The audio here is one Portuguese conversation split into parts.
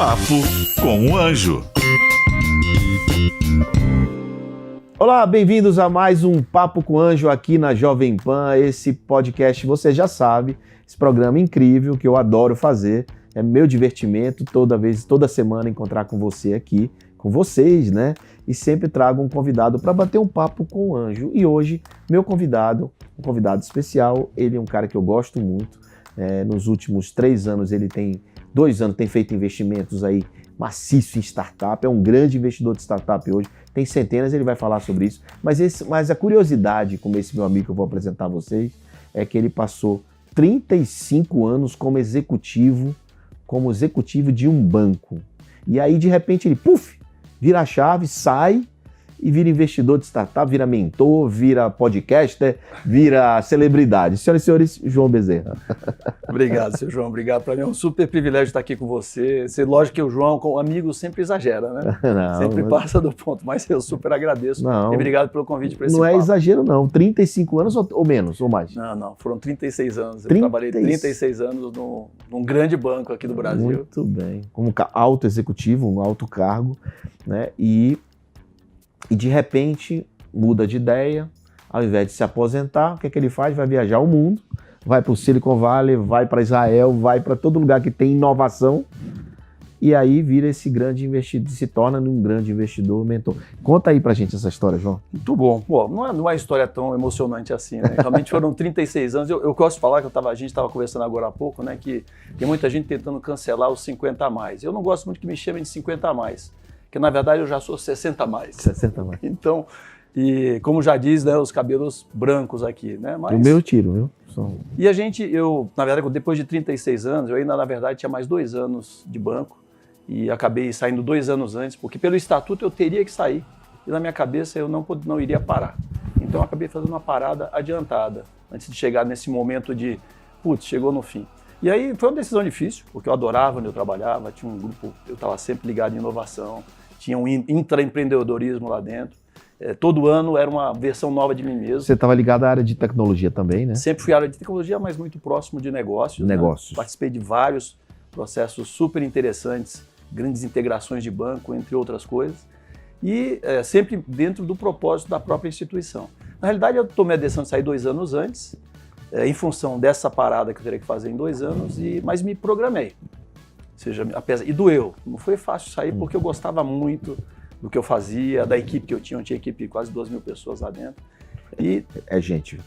Papo com o Anjo. Olá, bem-vindos a mais um Papo com o Anjo aqui na Jovem Pan. Esse podcast, você já sabe, esse programa incrível que eu adoro fazer. É meu divertimento toda semana encontrar com você aqui, com vocês, né? E sempre trago um convidado para bater um papo com o Anjo. E hoje, meu convidado, um convidado especial, ele é um cara que eu gosto muito. Nos últimos 3 anos, ele tem 2 anos, tem feito investimentos aí maciço em startup, é um grande investidor de startup hoje, tem centenas, ele vai falar sobre isso. Mas a curiosidade com esse meu amigo que eu vou apresentar a vocês é que ele passou 35 anos como executivo de um banco. E aí, de repente, ele, vira a chave, sai e vira investidor de startup, vira mentor, vira podcaster, vira celebridade. Senhoras e senhores, João Bezerra. Obrigado, seu João. Obrigado. Para mim é um super privilégio estar aqui com você. Lógico que o João, como amigo, sempre exagera, né? Sempre passa do ponto, mas eu super agradeço. E obrigado pelo convite para esse papo. Não é exagero, não. 35 anos ou menos, ou mais? Não. Foram 36 anos. Eu trabalhei 36 anos num grande banco aqui do Brasil. Muito bem. Como alto executivo, um alto cargo, né? E de repente muda de ideia, ao invés de se aposentar, o que é que ele faz? Vai viajar o mundo, vai para o Silicon Valley, vai para Israel, vai para todo lugar que tem inovação e aí vira esse grande investidor, se torna um grande investidor, mentor. Conta aí pra gente essa história, João. Muito bom. Pô, não é uma história tão emocionante assim, né? Realmente foram 36 anos. Eu gosto de falar que a gente estava conversando agora há pouco, né? Que tem muita gente tentando cancelar os 50 a mais. Eu não gosto muito que me chamem de 50 a mais. Porque, na verdade, eu já sou 60 a mais. 60 a mais. Então, e como já diz, né, os cabelos brancos aqui, né? Mas... O meu tiro, viu? E na verdade, depois de 36 anos, eu ainda, na verdade, tinha mais 2 anos de banco e acabei saindo 2 anos antes, porque pelo estatuto eu teria que sair e na minha cabeça eu não iria parar. Então, eu acabei fazendo uma parada adiantada, antes de chegar nesse momento de, chegou no fim. E aí foi uma decisão difícil, porque eu adorava onde eu trabalhava, tinha um grupo, eu estava sempre ligado em inovação, tinha um intraempreendedorismo lá dentro. Todo ano era uma versão nova de mim mesmo. Você estava ligado à área de tecnologia também, né? Sempre fui à área de tecnologia, mas muito próximo de negócios. Né? Participei de vários processos super interessantes, grandes integrações de banco, entre outras coisas. E sempre dentro do propósito da própria instituição. Na realidade, eu tomei a decisão de sair 2 anos antes, em função dessa parada que eu teria que fazer em 2 anos, mas me programei. Ou seja, e doeu. Não foi fácil sair porque eu gostava muito do que eu fazia, da equipe que eu tinha equipe de quase 2.000 pessoas lá dentro. Gente.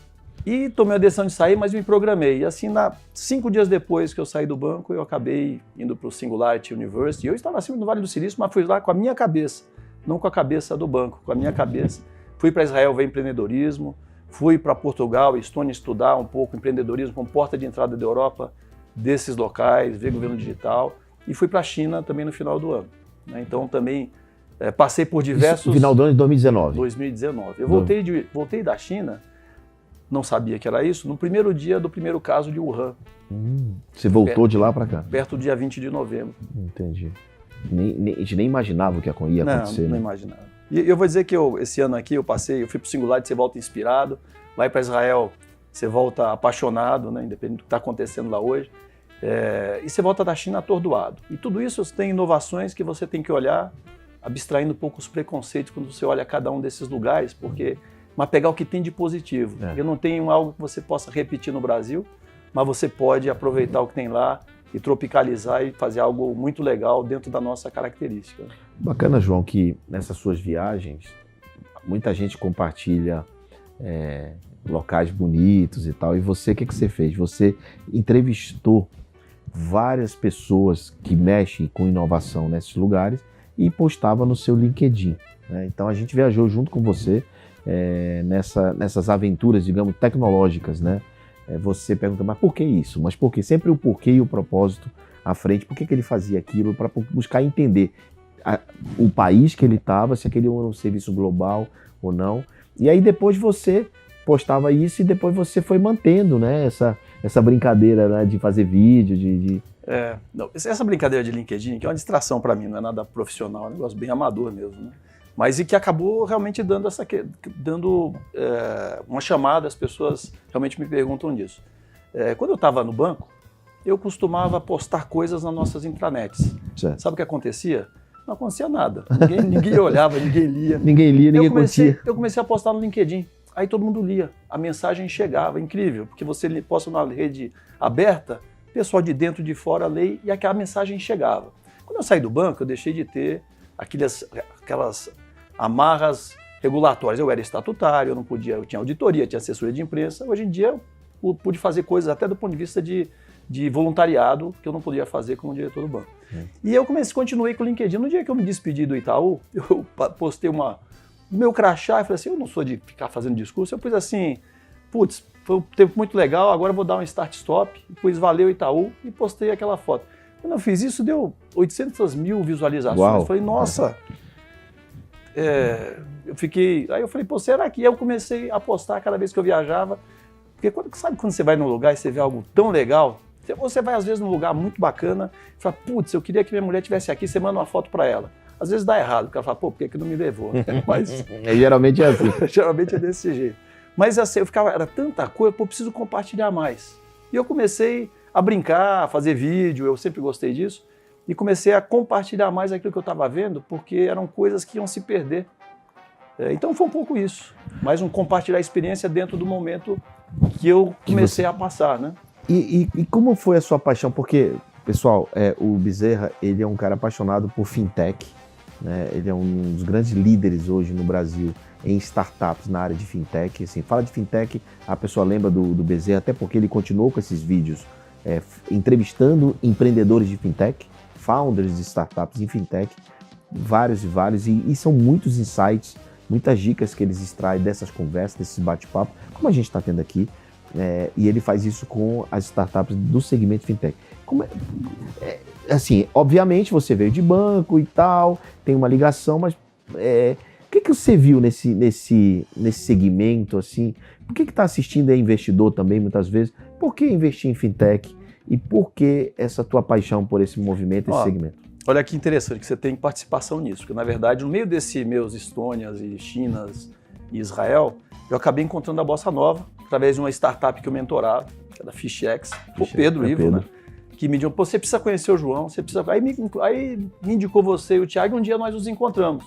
E tomei a decisão de sair, mas me programei. E assim, 5 dias depois que eu saí do banco, eu acabei indo para o Singularity University. Eu estava sempre no Vale do Silício, mas fui lá com a minha cabeça, não com a cabeça do banco, com a minha cabeça. Fui para Israel ver empreendedorismo, fui para Portugal e Estônia estudar um pouco empreendedorismo como porta de entrada da Europa desses locais, ver governo digital. E fui para a China também no final do ano. Né? Então também passei por diversos... Final do ano de 2019. 2019. Eu voltei da China, não sabia que era isso, no primeiro dia do primeiro caso de Wuhan. Você voltou de lá para cá? Perto do dia 20 de novembro. Entendi. A gente nem imaginava o que ia acontecer. Não imaginava. E eu vou dizer que esse ano aqui eu fui para o Singularity, você volta inspirado, vai para Israel, você volta apaixonado, né, independente do que está acontecendo lá hoje. E você volta da China atordoado. E tudo isso tem inovações que você tem que olhar, abstraindo um pouco os preconceitos quando você olha cada um desses lugares, mas pegar o que tem de positivo. Eu não tenho algo que você possa repetir no Brasil, mas você pode aproveitar o que tem lá e tropicalizar e fazer algo muito legal dentro da nossa característica. Bacana, João, que nessas suas viagens, muita gente compartilha locais bonitos e tal. E você, o que você fez? Você entrevistou várias pessoas que mexem com inovação nesses lugares e postava no seu LinkedIn. Né? Então a gente viajou junto com você nessas aventuras, digamos, tecnológicas. Né? Você pergunta, mas por que isso? Mas por quê? Sempre o porquê e o propósito à frente. Por que ele fazia aquilo? Para buscar entender o país que ele estava, se aquele era um serviço global ou não. E aí depois você postava isso e depois você foi mantendo, né, essa brincadeira, né, de fazer vídeo, essa brincadeira de LinkedIn, que é uma distração para mim, não é nada profissional, é um negócio bem amador mesmo, né? Mas e que acabou realmente dando uma chamada, as pessoas realmente me perguntam disso. Quando eu estava no banco, eu costumava postar coisas nas nossas intranets. Certo. Sabe o que acontecia? Não acontecia nada. Ninguém olhava, ninguém lia. Ninguém lia, ninguém curtia. Eu comecei a postar no LinkedIn. Aí todo mundo lia. A mensagem chegava. Incrível, porque você posta numa rede aberta, o pessoal de dentro e de fora lê e aquela mensagem chegava. Quando eu saí do banco, eu deixei de ter aquelas amarras regulatórias. Eu era estatutário, eu não podia, eu tinha auditoria, tinha assessoria de imprensa. Hoje em dia eu pude fazer coisas até do ponto de vista de voluntariado que eu não podia fazer como diretor do banco. E eu continuei com o LinkedIn. No dia que eu me despedi do Itaú, eu postei meu crachá e falei assim, eu não sou de ficar fazendo discurso. Eu pus assim, putz, foi um tempo muito legal, agora eu vou dar um start-stop. Pus valeu Itaú e postei aquela foto. Quando eu fiz isso, deu 800 mil visualizações. Uau. Eu falei, nossa... Aí eu falei, pô, será que? E eu comecei a postar cada vez que eu viajava. Porque sabe quando você vai num lugar e você vê algo tão legal? Você vai às vezes num lugar muito bacana e fala, putz, eu queria que minha mulher estivesse aqui, você manda uma foto para ela. Às vezes dá errado, porque ela fala, pô, por que não me levou? Mas Geralmente é assim. geralmente é desse jeito. Mas assim, era tanta coisa, pô, eu preciso compartilhar mais. E eu comecei a brincar, a fazer vídeo, eu sempre gostei disso. E comecei a compartilhar mais aquilo que eu estava vendo, porque eram coisas que iam se perder. Então foi um pouco isso, mais um compartilhar a experiência dentro do momento que eu comecei a passar, né? E como foi a sua paixão? Porque, pessoal, o Bezerra, ele é um cara apaixonado por fintech, né? Ele é um dos grandes líderes hoje no Brasil em startups na área de fintech. Assim, fala de fintech, a pessoa lembra do Bezerra, até porque ele continuou com esses vídeos entrevistando empreendedores de fintech, founders de startups em fintech, vários e vários, e são muitos insights, muitas dicas que eles extraem dessas conversas, desses bate-papo, como a gente está tendo aqui, e ele faz isso com as startups do segmento fintech. Assim, obviamente você veio de banco e tal, tem uma ligação, mas o que você viu nesse segmento, assim? Por que está assistindo investidor também, muitas vezes? Por que investir em fintech? E por que essa tua paixão por esse movimento, esse segmento? Olha que interessante que você tem participação nisso, porque na verdade no meio desses meus Estônias e Chinas e Israel, eu acabei encontrando a Bossa Nova através de uma startup que eu mentorava, que é da FishX, o Pedro Ivo, né? Que me disse, pô, você precisa conhecer o João, você precisa... Aí me indicou você e o Thiago, e um dia nós nos encontramos.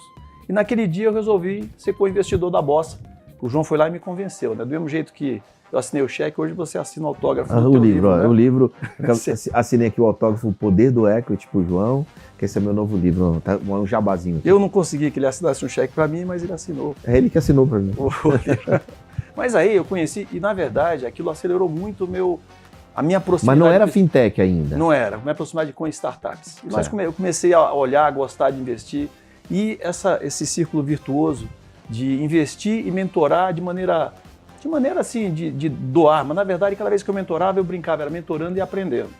E naquele dia eu resolvi ser co-investidor da Bossa. O João foi lá e me convenceu, né? Do mesmo jeito que eu assinei o cheque, hoje você assina o autógrafo do teu livro, né? O livro, assinei aqui o autógrafo O Poder do Equity pro João, que esse é meu novo livro, tá um jabazinho aqui. Eu não consegui que ele assinasse um cheque para mim, mas ele assinou. É ele que assinou para mim. Mas aí eu conheci, e na verdade aquilo acelerou muito a minha proximidade. Mas não era fintech ainda? Não era, minha proximidade com startups. E eu comecei a olhar, a gostar de investir, e esse círculo virtuoso de investir e mentorar de maneira assim, de doar, mas na verdade cada vez que eu mentorava, eu brincava, era mentorando e aprendendo.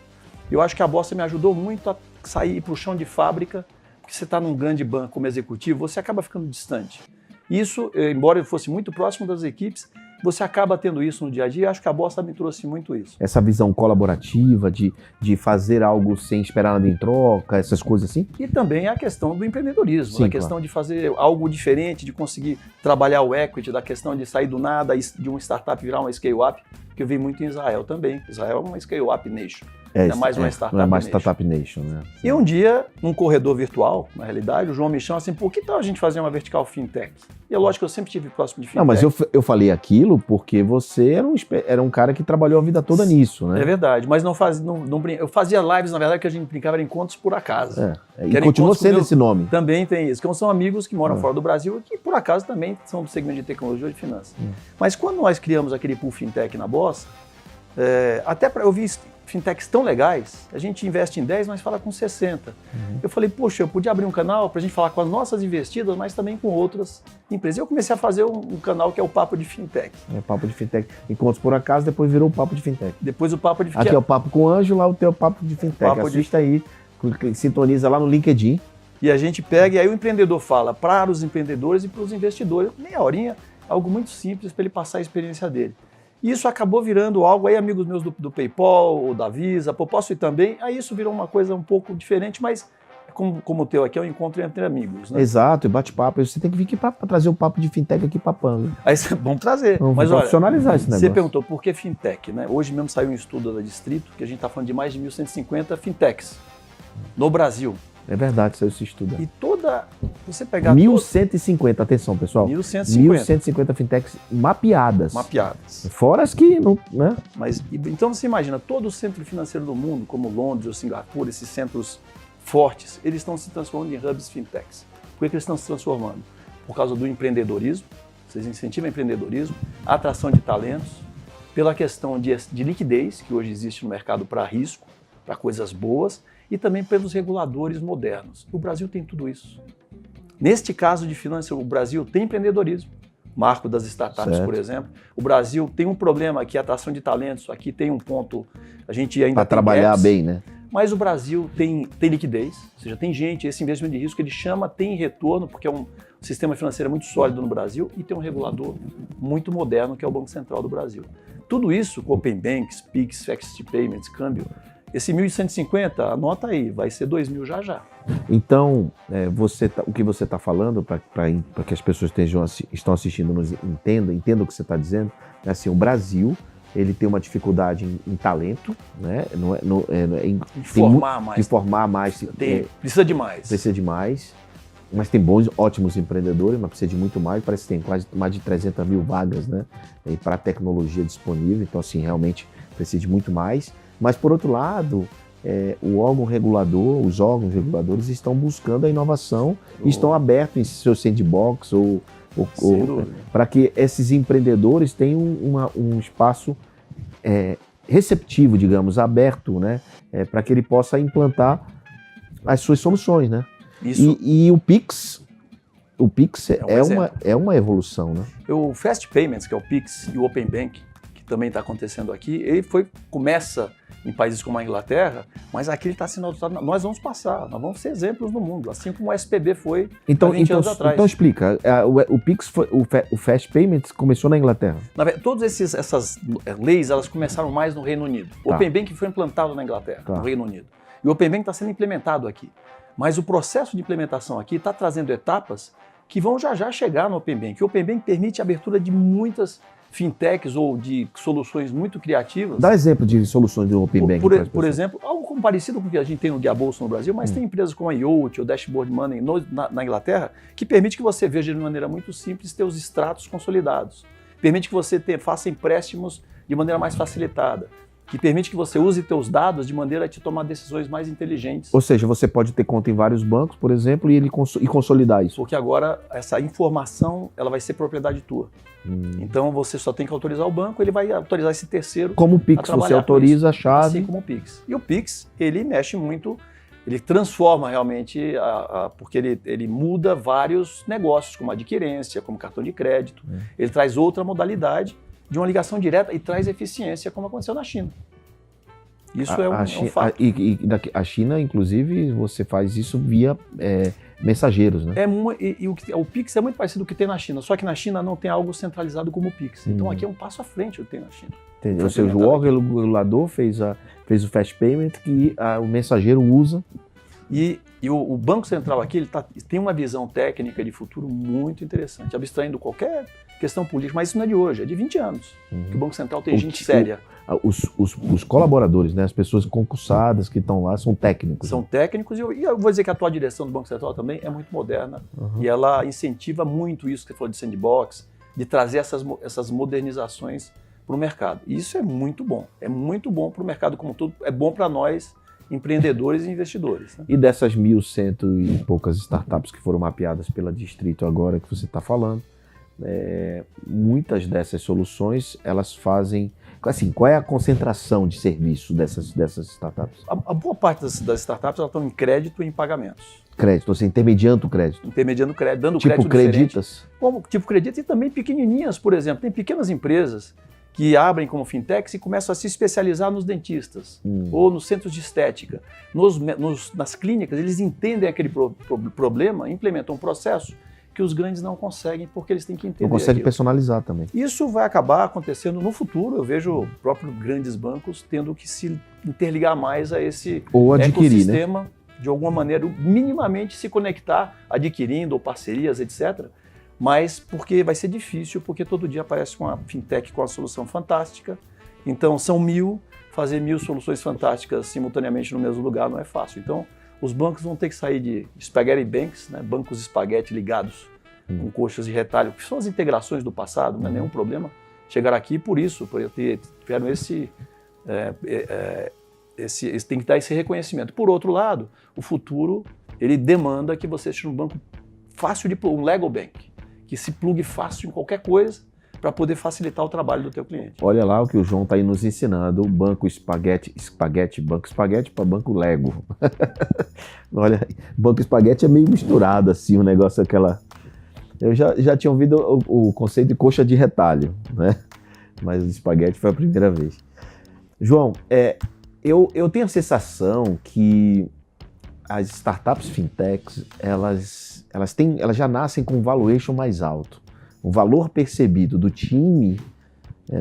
Eu acho que a Bossa me ajudou muito a sair para o chão de fábrica, porque você está num grande banco como executivo, você acaba ficando distante. Isso, embora eu fosse muito próximo das equipes, você acaba tendo isso no dia a dia, e acho que a Bossa me trouxe muito isso. Essa visão colaborativa, de fazer algo sem esperar nada em troca, essas coisas assim? E também a questão do empreendedorismo, Sim, a questão de fazer algo diferente, de conseguir trabalhar o equity, da questão de sair do nada, de uma startup virar uma scale-up, que eu vi muito em Israel também. Israel é uma scale-up nation. Não é mais uma startup nation. Não é mais nation. startup nation, né? E um dia, num corredor virtual, na realidade, o João me chama assim, por que tal a gente fazer uma vertical fintech? E é lógico que eu sempre estive próximo de fintech. Não, mas eu falei aquilo porque você era um cara que trabalhou a vida toda nisso, né? É verdade, mas eu fazia lives, na verdade, que a gente brincava em encontros por acaso. E continua sendo esse nome. Também tem isso, que são amigos que moram fora do Brasil e que, por acaso, também são do segmento de tecnologia ou de finanças. Mas quando nós criamos aquele pool fintech na Bossa, até para eu vi fintechs tão legais, a gente investe em 10, mas fala com 60. Eu falei, poxa, eu podia abrir um canal para a gente falar com as nossas investidas, mas também com outras empresas. Eu comecei a fazer um canal que é o Papo de Fintech. Papo de Fintech. Encontros por acaso, depois virou o Papo de Fintech. Depois o Papo de Fintech. Aqui é o Papo com o Anjo, lá o teu Papo de Fintech. Assista aí, sintoniza lá no LinkedIn. E a gente pega, e aí o empreendedor fala para os empreendedores e para os investidores, meia horinha, algo muito simples para ele passar a experiência dele. Isso acabou virando algo, aí amigos meus do PayPal, ou da Visa, pô, posso ir também? Aí isso virou uma coisa um pouco diferente, mas como o teu aqui é um encontro entre amigos, né? Exato, e bate-papo. Você tem que vir aqui para trazer o papo de fintech aqui para Panga. Aí vamos trazer. Vamos Mas olha, profissionalizar esse negócio. você perguntou por que fintech, né? Hoje mesmo saiu um estudo da Distrito que a gente está falando de mais de 1.150 fintechs no Brasil. É verdade, saiu esse estudo. E você pegar 1.150, atenção pessoal, 1.150 fintechs mapeadas. Fora as que não, né? Mas então você imagina, todo o centro financeiro do mundo, como Londres ou Singapura, esses centros fortes, eles estão se transformando em hubs fintechs. Por que eles estão se transformando? Por causa do empreendedorismo, vocês incentivam o empreendedorismo, a atração de talentos, pela questão de liquidez, que hoje existe no mercado para risco, para coisas boas, e também pelos reguladores modernos. O Brasil tem tudo isso. Neste caso de finanças, o Brasil tem empreendedorismo, marco das startups, certo, por exemplo. O Brasil tem um problema aqui, atração de talentos, aqui tem um ponto, a gente ainda para trabalhar gaps, bem, né? Mas o Brasil tem liquidez, ou seja, tem gente, esse investimento de risco ele chama, tem retorno, porque é um sistema financeiro muito sólido no Brasil e tem um regulador muito moderno, que é o Banco Central do Brasil. Tudo isso com Open Banks, Pix, Fast Payments, câmbio, esse 1.150, anota aí, vai ser 2.000 já. Então, o que você está falando, para que as pessoas estão assistindo entendam o que você está dizendo, é assim, o Brasil ele tem uma dificuldade em talento, né? De formar mais. Precisa de mais. Precisa de mais, mas tem ótimos empreendedores, mas precisa de muito mais. Parece que tem quase mais de 300 mil vagas, né? Para tecnologia disponível, então assim, realmente precisa de muito mais. Mas por outro lado, o órgão regulador, os órgãos reguladores estão buscando a inovação e estão abertos em seu sandbox para que esses empreendedores tenham um espaço receptivo, digamos, aberto, né, para que ele possa implantar as suas soluções, né? Isso. E o Pix é uma evolução, né? O Fast Payments, que é o Pix, e o Open Bank, que também está acontecendo aqui, ele começa em países como a Inglaterra, mas aqui ele está sendo adotado. Nós vamos passar, nós vamos ser exemplos no mundo, assim como o SPB foi há 20 anos atrás. Então explica, o Pix, o Fast Payments começou na Inglaterra? Todas essas leis, elas começaram mais no Reino Unido. O Open Bank foi implantado na Inglaterra, no Reino Unido. E o Open Bank está sendo implementado aqui. Mas o processo de implementação aqui está trazendo etapas que vão já chegar no Open Bank. O Open Bank permite a abertura de muitas fintechs ou de soluções muito criativas. Dá exemplo de soluções do Open Bank. Por exemplo, algo parecido com o que a gente tem no Guia Bolsa no Brasil, mas tem empresas como a Yolt ou Dashboard Money na Inglaterra, que permite que você veja de maneira muito simples teus extratos consolidados. Permite que você faça empréstimos de maneira mais facilitada. Que permite que você use teus dados de maneira a te tomar decisões mais inteligentes. Ou seja, você pode ter conta em vários bancos, por exemplo, e consolidar isso. Porque agora essa informação ela vai ser propriedade tua. Então você só tem que autorizar o banco, ele vai autorizar esse terceiro. Como o Pix, você autoriza a chave. Assim como o Pix. E o Pix, ele mexe muito, ele transforma realmente, porque ele muda vários negócios, como adquirência, como cartão de crédito. Ele traz outra modalidade de uma ligação direta e traz eficiência, como aconteceu na China. Isso é um fato. E a China, inclusive, você faz isso via mensageiros, né? O Pix é muito parecido com o que tem na China, só que na China não tem algo centralizado como o Pix. Então aqui é um passo à frente o que tem na China. Entendi. Ou seja, o órgão regulador fez o Fast Payment que o mensageiro usa. E o Banco Central aqui tem uma visão técnica de futuro muito interessante, abstraindo qualquer questão política, mas isso não é de hoje, é de 20 anos. Que o Banco Central tem gente séria. Os colaboradores, né, as pessoas concursadas que estão lá, são técnicos. São técnicos e eu vou dizer que a atual direção do Banco Central também é muito moderna e ela incentiva muito isso que você falou de sandbox, de trazer essas modernizações para o mercado. E isso é muito bom para o mercado como todo, é bom para nós, empreendedores e investidores. Né? E dessas 1.100 e poucas startups que foram mapeadas pela Distrito agora que você está falando, muitas dessas soluções, elas fazem... Assim, qual é a concentração de serviço dessas startups? A boa parte das startups elas estão em crédito e em pagamentos. Crédito, você intermediando o crédito. Intermediando o crédito, dando tipo crédito creditas? Tipo creditas e também pequenininhas, por exemplo. Tem pequenas empresas que abrem como fintechs e começam a se especializar nos dentistas ou nos centros de estética. Nas clínicas, eles entendem aquele problema, implementam um processo que os grandes não conseguem porque eles têm que entender. Não conseguem aquilo. Personalizar também. Isso vai acabar acontecendo no futuro. Eu vejo próprios grandes bancos tendo que se interligar mais a esse ou adquirir, ecossistema. Né? de alguma maneira, minimamente se conectar, adquirindo ou parcerias, etc. Mas porque vai ser difícil, porque todo dia aparece uma fintech com uma solução fantástica. Então, são 1000, fazer 1000 soluções fantásticas simultaneamente no mesmo lugar não é fácil. Então, os bancos vão ter que sair de spaghetti banks, né, bancos espaguete ligados com coxas de retalho, que são as integrações do passado, não é nenhum problema chegar aqui por isso, por tiveram tem que dar esse reconhecimento. Por outro lado, o futuro, ele demanda que você seja um banco fácil um Lego Bank, que se plugue fácil em qualquer coisa para poder facilitar o trabalho do teu cliente. Olha lá o que o João está aí nos ensinando, o banco espaguete para banco Lego. Olha, banco espaguete é meio misturado assim, o negócio aquela... Eu já tinha ouvido o conceito de coxa de retalho, né? Mas o espaguete foi a primeira vez. João, eu tenho a sensação que as startups fintechs, elas já nascem com um valuation mais alto. O valor percebido do time,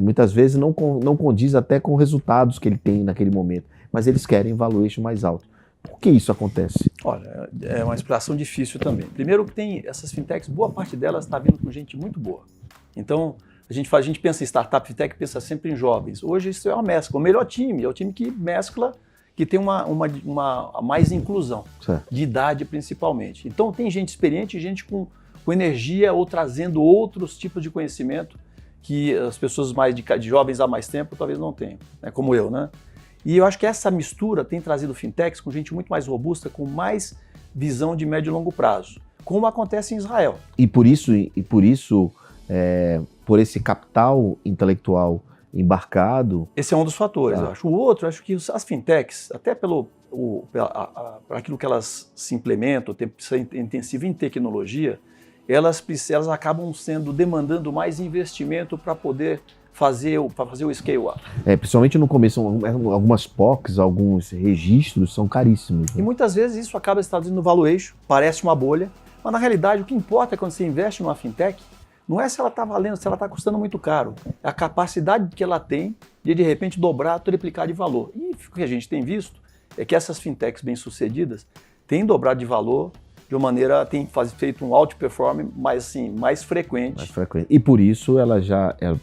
muitas vezes, não condiz até com os resultados que ele tem naquele momento, mas eles querem valuation mais alto. Por que isso acontece? Olha, é uma explicação difícil também. Primeiro que tem essas fintechs, boa parte delas está vindo com gente muito boa. Então, a gente pensa em startup fintech, pensa sempre em jovens. Hoje isso é uma mescla. O melhor time é o time que mescla, que tem uma mais inclusão, certo, de idade principalmente. Então tem gente experiente, gente com energia ou trazendo outros tipos de conhecimento que as pessoas mais de jovens há mais tempo talvez não tenham, né? Como eu, né? E eu acho que essa mistura tem trazido fintechs com gente muito mais robusta, com mais visão de médio e longo prazo, como acontece em Israel. E por isso, por esse capital intelectual embarcado... Esse é um dos fatores, eu acho. O outro, eu acho que as fintechs, até para aquilo que elas se implementam, ser intensivo em tecnologia, elas acabam demandando mais investimento para poder fazer o scale-up. Principalmente no começo, algumas POCs, alguns registros são caríssimos. Né? E muitas vezes isso acaba se traduzindo no valuation, parece uma bolha, mas na realidade o que importa quando você investe numa fintech não é se ela está valendo, se ela está custando muito caro. É a capacidade que ela tem de repente, dobrar, triplicar de valor. E o que a gente tem visto é que essas fintechs bem-sucedidas têm dobrado de valor de uma maneira, tem feito um outperforming mais frequente. E por isso,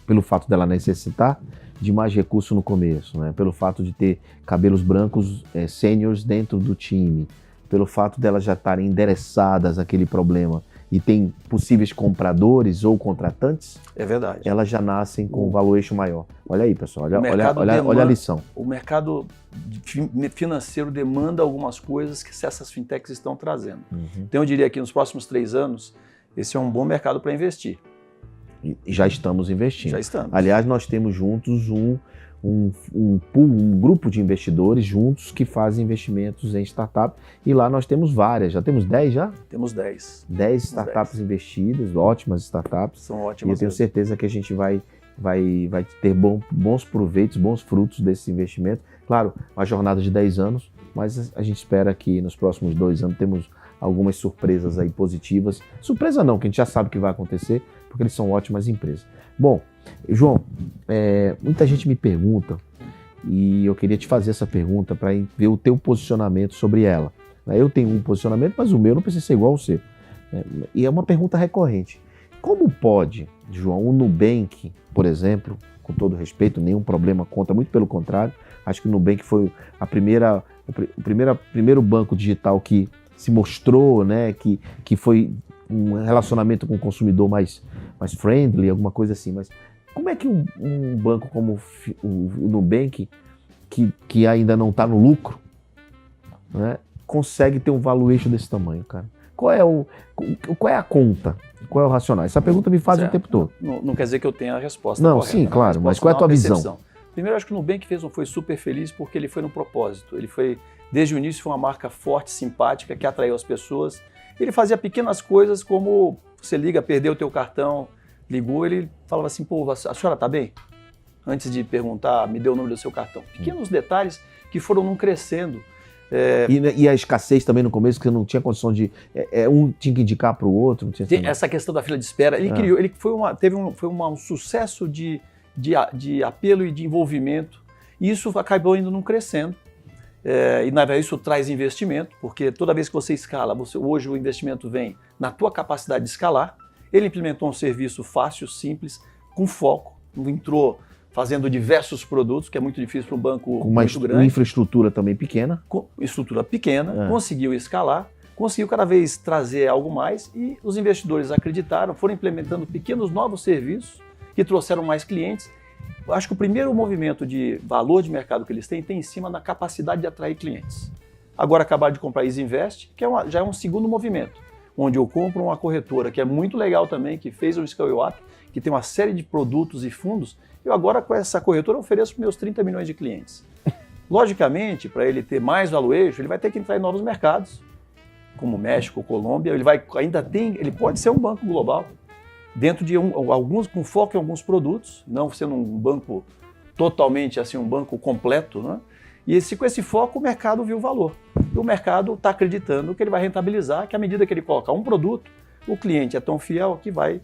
pelo fato dela necessitar de mais recurso no começo, né? Pelo fato de ter cabelos brancos seniors dentro do time, pelo fato delas já estarem endereçadas àquele problema e tem possíveis compradores ou contratantes, é verdade, elas já nascem com um valuation maior. Olha aí, pessoal, olha a lição. O mercado financeiro demanda algumas coisas que essas fintechs estão trazendo. Então eu diria que nos próximos 3 anos, esse é um bom mercado para investir. E já estamos investindo. Já estamos. Aliás, nós temos juntos um grupo de investidores juntos que fazem investimentos em startup e lá nós temos várias, já temos 10 já? Temos 10. 10 startups investidas, ótimas startups. São ótimas. E eu tenho certeza que a gente vai ter bons proveitos, bons frutos desse investimento. Claro, uma jornada de 10 anos, mas a gente espera que nos próximos 2 anos temos algumas surpresas aí positivas. Surpresa não, que a gente já sabe que vai acontecer, porque eles são ótimas empresas. Bom, João, muita gente me pergunta, e eu queria te fazer essa pergunta para ver o teu posicionamento sobre ela. Eu tenho um posicionamento, mas o meu não precisa ser igual ao seu. E é uma pergunta recorrente. Como pode, João, o Nubank, por exemplo, com todo respeito, nenhum problema contra, muito pelo contrário, acho que o Nubank foi o primeiro banco digital que se mostrou, né, que foi um relacionamento com o consumidor mais friendly, alguma coisa assim. Mas como é que um banco como o Nubank, que ainda não está no lucro, né, consegue ter um valuation desse tamanho, cara? Qual é a conta? Qual é o racional? Essa pergunta me faz o tempo todo. Não quer dizer que eu tenha a resposta não, correta. Sim, claro, mas qual é a tua visão? Primeiro, eu acho que o Nubank foi super feliz porque ele foi no propósito. Ele foi, desde o início, foi uma marca forte, simpática, que atraiu as pessoas. Ele fazia pequenas coisas como você liga, perdeu o teu cartão, ligou, ele falava assim, pô, a senhora tá bem? Antes de perguntar, me deu o número do seu cartão. Pequenos detalhes que foram não crescendo. E a escassez também no começo, que não tinha condição de... um tinha que indicar para o outro. Não tinha essa questão da fila de espera. Ele criou, teve um sucesso de apelo e de envolvimento. E isso acabou ainda não crescendo. E na verdade isso traz investimento, porque toda vez que você escala, hoje o investimento vem na tua capacidade de escalar. Ele implementou um serviço fácil, simples, com foco, entrou fazendo diversos produtos, que é muito difícil para um banco com uma infraestrutura também pequena. Com estrutura pequena, conseguiu escalar, conseguiu cada vez trazer algo mais e os investidores acreditaram, foram implementando pequenos novos serviços que trouxeram mais clientes. Eu acho que o primeiro movimento de valor de mercado que eles têm tem em cima da capacidade de atrair clientes. Agora acabaram de comprar a Isinvest, que já é um segundo movimento, onde eu compro uma corretora que é muito legal também, que fez um scale-up, que tem uma série de produtos e fundos. Eu agora com essa corretora ofereço para meus 30 milhões de clientes. Logicamente, para ele ter mais valuation, ele vai ter que entrar em novos mercados, como México, Colômbia. Ele pode ser um banco global, dentro de alguns, com foco em alguns produtos, não sendo um banco totalmente assim, um banco completo, né? E com esse foco o mercado viu o valor. E o mercado está acreditando que ele vai rentabilizar, que à medida que ele colocar um produto, o cliente é tão fiel que vai...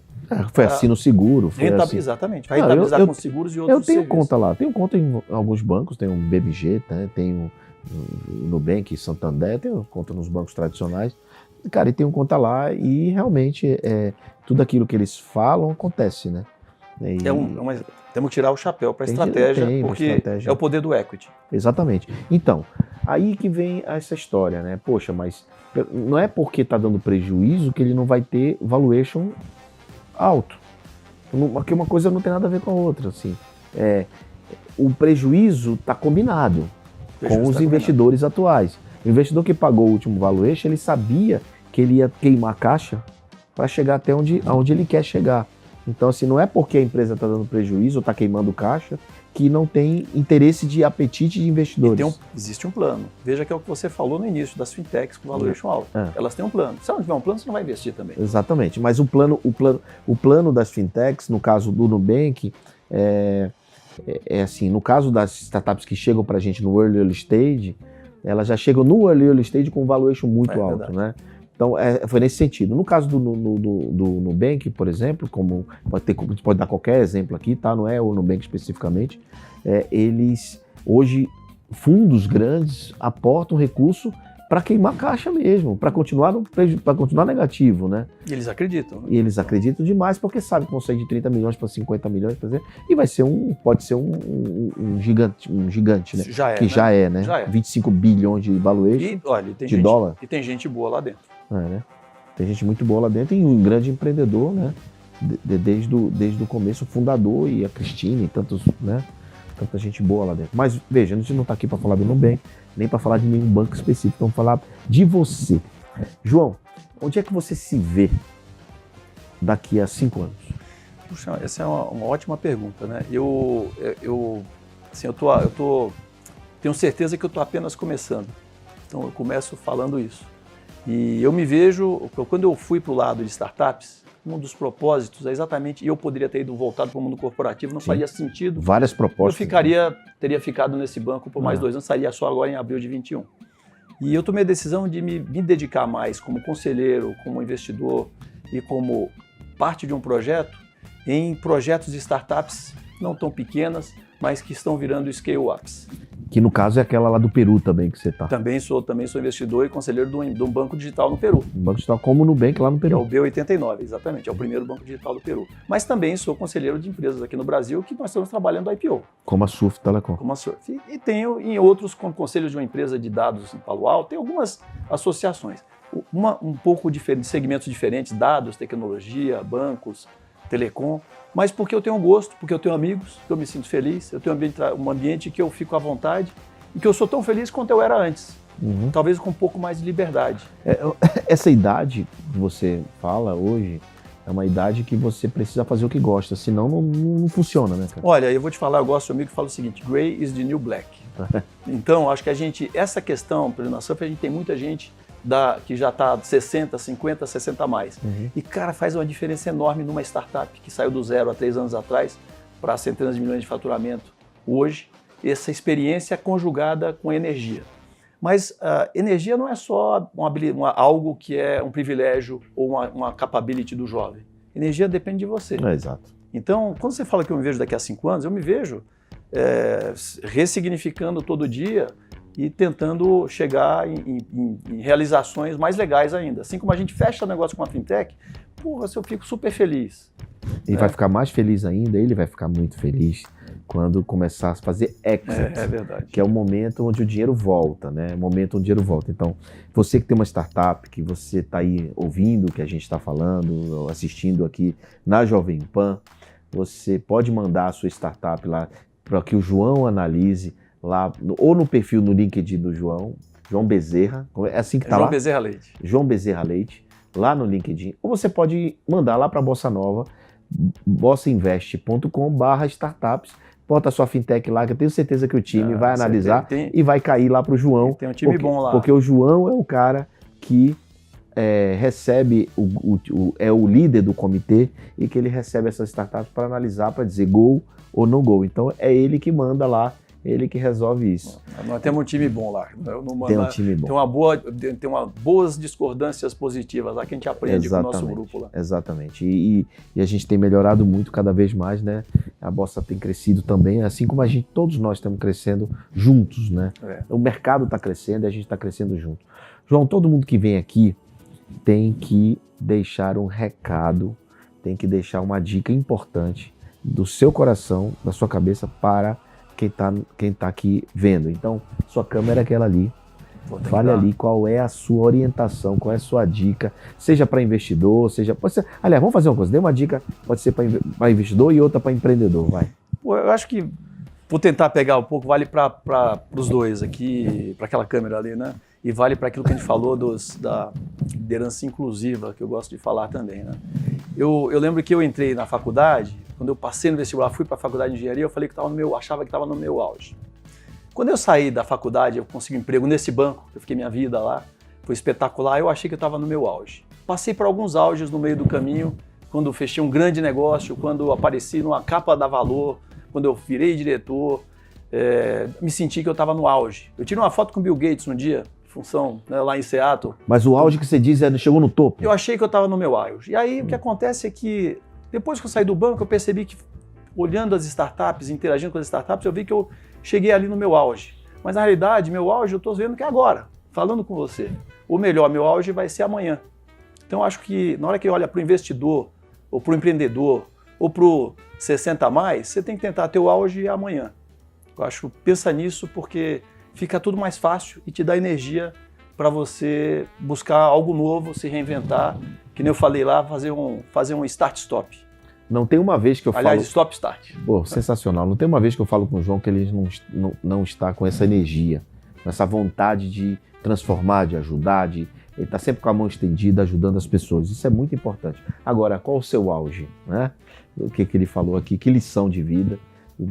Foi assim no seguro. Assim. Exatamente, vai rentabilizar com seguros e outros serviços. Eu tenho conta lá, tenho conta em alguns bancos, tem um BMG, né? Tenho Nubank, Santander, tenho conta nos bancos tradicionais. Cara, e tenho conta lá e realmente tudo aquilo que eles falam acontece, né? Temos que tirar o chapéu para a estratégia, porque é o poder do equity. Exatamente. Então, aí que vem essa história, né? Poxa, mas não é porque está dando prejuízo que ele não vai ter valuation alto. Porque uma coisa não tem nada a ver com a outra, assim. O prejuízo está combinado com os investidores atuais. O investidor que pagou o último valuation, ele sabia que ele ia queimar a caixa para chegar até onde ele quer chegar. Então, assim, não é porque a empresa está dando prejuízo ou está queimando caixa que não tem interesse de apetite de investidores. Existe um plano. Veja que é o que você falou no início das fintechs com valuation alto. Elas têm um plano. Se não tiver um plano, você não vai investir também. Exatamente. Mas o plano das fintechs, no caso do Nubank, assim, no caso das startups que chegam para a gente no early stage, elas já chegam no early stage com um valuation muito alto, verdade. Né? Então, foi nesse sentido. No caso do Nubank, por exemplo, como pode dar qualquer exemplo aqui, tá? Não é o Nubank especificamente, eles, hoje, fundos grandes aportam recurso para queimar caixa mesmo, para continuar negativo, né? E eles acreditam. Né? E eles acreditam demais, porque sabem que vão sair de 30 milhões para 50 milhões, por exemplo, e pode ser um gigante, né? Já é, né? 25 bilhões de valuation de dólar. E tem gente boa lá dentro. Né? Tem gente muito boa lá dentro e um grande empreendedor, né? Desde o começo, o fundador e a Cristina e tantos, né? Tanta gente boa lá dentro. Mas veja, a gente não está aqui para falar do Nubank, nem para falar de nenhum banco específico, vamos falar de você. João, onde é que você se vê daqui a 5 anos? Puxa, essa é uma ótima pergunta, né? Tenho certeza que eu estou apenas começando. Então eu começo falando isso. E eu me vejo, quando eu fui para o lado de startups, um dos propósitos é exatamente, e eu poderia ter ido voltado para o mundo corporativo, não faria sentido. Várias propostas. Teria ficado nesse banco por mais 2 anos, sairia só agora em abril de 21. E eu tomei a decisão de me dedicar mais como conselheiro, como investidor e como parte de um projeto, em projetos de startups não tão pequenas, mas que estão virando scale-ups. Que no caso é aquela lá do Peru também que você está. Também sou investidor e conselheiro de um banco digital no Peru. Um banco digital como o Nubank lá no Peru. Que é o B89, exatamente, é o primeiro banco digital do Peru. Mas também sou conselheiro de empresas aqui no Brasil que nós estamos trabalhando no IPO. Como a Surf Telecom. Como a Surf. E tenho em outros, como conselho de uma empresa de dados em Palo Alto, tem algumas associações. Um pouco diferente, segmentos diferentes, dados, tecnologia, bancos, telecom, mas porque eu tenho gosto, porque eu tenho amigos, que eu me sinto feliz, eu tenho um ambiente que eu fico à vontade e que eu sou tão feliz quanto eu era antes. Talvez com um pouco mais de liberdade. Essa idade que você fala hoje é uma idade que você precisa fazer o que gosta, senão não funciona, né, cara? Olha, eu vou te falar, eu gosto de um amigo que fala o seguinte, Grey is the new black. Então, acho que essa questão, por exemplo, na Surf, a gente tem muita gente que já está 60, 50, 60 a mais. E, cara, faz uma diferença enorme numa startup que saiu do zero há 3 anos atrás para centenas de milhões de faturamento hoje. Essa experiência conjugada com energia. Mas energia não é só algo que é um privilégio ou uma capability do jovem. Energia depende de você. Exato. Então, quando você fala que eu me vejo daqui a 5 anos, eu me vejo ressignificando todo dia e tentando chegar em realizações mais legais ainda. Assim como a gente fecha negócio com a fintech, porra, eu fico super feliz. E vai ficar mais feliz ainda, ele vai ficar muito feliz quando começar a fazer exit. É verdade. Que é o momento onde o dinheiro volta, né? O momento onde o dinheiro volta. Então, você que tem uma startup, que você está aí ouvindo o que a gente está falando, assistindo aqui na Jovem Pan, você pode mandar a sua startup lá para que o João analise lá, ou no perfil no LinkedIn do João Bezerra, é assim que está lá? João Bezerra Leite. João Bezerra Leite, lá no LinkedIn. Ou você pode mandar lá para a Bossa Nova, bossainvest.com/startups, bota a sua fintech lá, que eu tenho certeza que o time vai analisar e vai cair lá para o João. Tem um time bom lá. Porque o João é o cara que recebe, é o líder do comitê e que ele recebe essas startups para analisar, para dizer go ou não go. Então é ele que manda lá, ele que resolve isso. Nós temos um time bom lá. Tem um time bom. Tem boas discordâncias positivas lá que a gente aprende com o nosso grupo lá. Exatamente. E a gente tem melhorado muito cada vez mais, né? A Bossa tem crescido também, assim como todos nós estamos crescendo juntos, né? O mercado está crescendo e a gente está crescendo junto. João, todo mundo que vem aqui tem que deixar um recado, tem que deixar uma dica importante do seu coração, da sua cabeça para quem tá aqui vendo. Então, sua câmera é aquela ali. Fale ali qual é a sua orientação, qual é a sua dica, seja para investidor, pode ser, aliás, vamos fazer uma coisa, dê uma dica, pode ser para investidor e outra para empreendedor, vai. Eu acho que vou tentar pegar um pouco, vale para os dois aqui, para aquela câmera ali, né? E vale para aquilo que a gente falou da liderança inclusiva, que eu gosto de falar também, né? Eu lembro que eu entrei na faculdade, quando eu passei no vestibular, fui para a faculdade de engenharia, eu falei que achava que estava no meu auge. Quando eu saí da faculdade, eu consegui um emprego nesse banco, eu fiquei minha vida lá, foi espetacular, eu achei que eu estava no meu auge. Passei por alguns auges no meio do caminho, quando fechei um grande negócio, quando apareci numa capa da Valor, quando eu virei diretor, me senti que eu estava no auge. Eu tirei uma foto com o Bill Gates um dia, função, né, lá em Seattle. Mas o auge que você diz chegou no topo? Eu achei que eu estava no meu auge. E aí o que acontece é que, depois que eu saí do banco, eu percebi que, olhando as startups, interagindo com as startups, eu vi que eu cheguei ali no meu auge. Mas na realidade, meu auge eu estou vendo que é agora, falando com você. Ou melhor, meu auge vai ser amanhã. Então eu acho que na hora que olha para o investidor, ou para o empreendedor, ou para o 60 a mais, você tem que tentar ter o auge amanhã. Eu acho, pensa nisso porque fica tudo mais fácil e te dá energia para você buscar algo novo, se reinventar, que nem eu falei lá, fazer um start-stop. Não tem uma vez que eu falo... Aliás, stop-start. Pô, sensacional. Não tem uma vez que eu falo com o João que ele não está com essa energia, com essa vontade de transformar, de ajudar, ele está sempre com a mão estendida, ajudando as pessoas. Isso é muito importante. Agora, qual o seu auge, né? O que ele falou aqui, que lição de vida.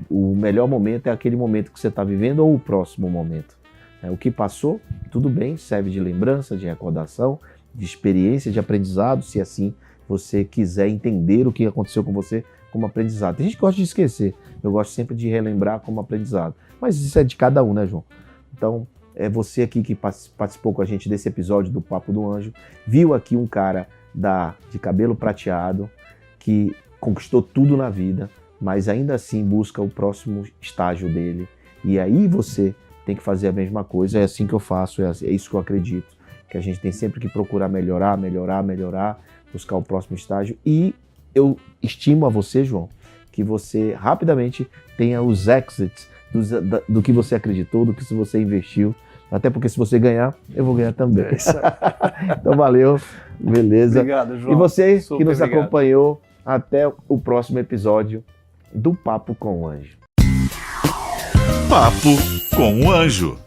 O melhor momento é aquele momento que você está vivendo ou o próximo momento. O que passou, tudo bem, serve de lembrança, de recordação, de experiência, de aprendizado, se assim você quiser entender o que aconteceu com você como aprendizado. Tem gente que gosta de esquecer, eu gosto sempre de relembrar como aprendizado. Mas isso é de cada um, né, João? Então, é você aqui que participou com a gente desse episódio do Papo do Anjo, viu aqui um cara de cabelo prateado, que conquistou tudo na vida, mas ainda assim busca o próximo estágio dele. E aí você tem que fazer a mesma coisa, é assim que eu faço, é isso que eu acredito, que a gente tem sempre que procurar melhorar, buscar o próximo estágio. E eu estimo a você, João, que você rapidamente tenha os exits do que você acreditou, do que você investiu, até porque se você ganhar, eu vou ganhar também. É isso aí. Então valeu, beleza. Obrigado, João. E você Super que nos obrigado. acompanhou, até o próximo episódio do Papo com o Anjo. Papo com o Anjo.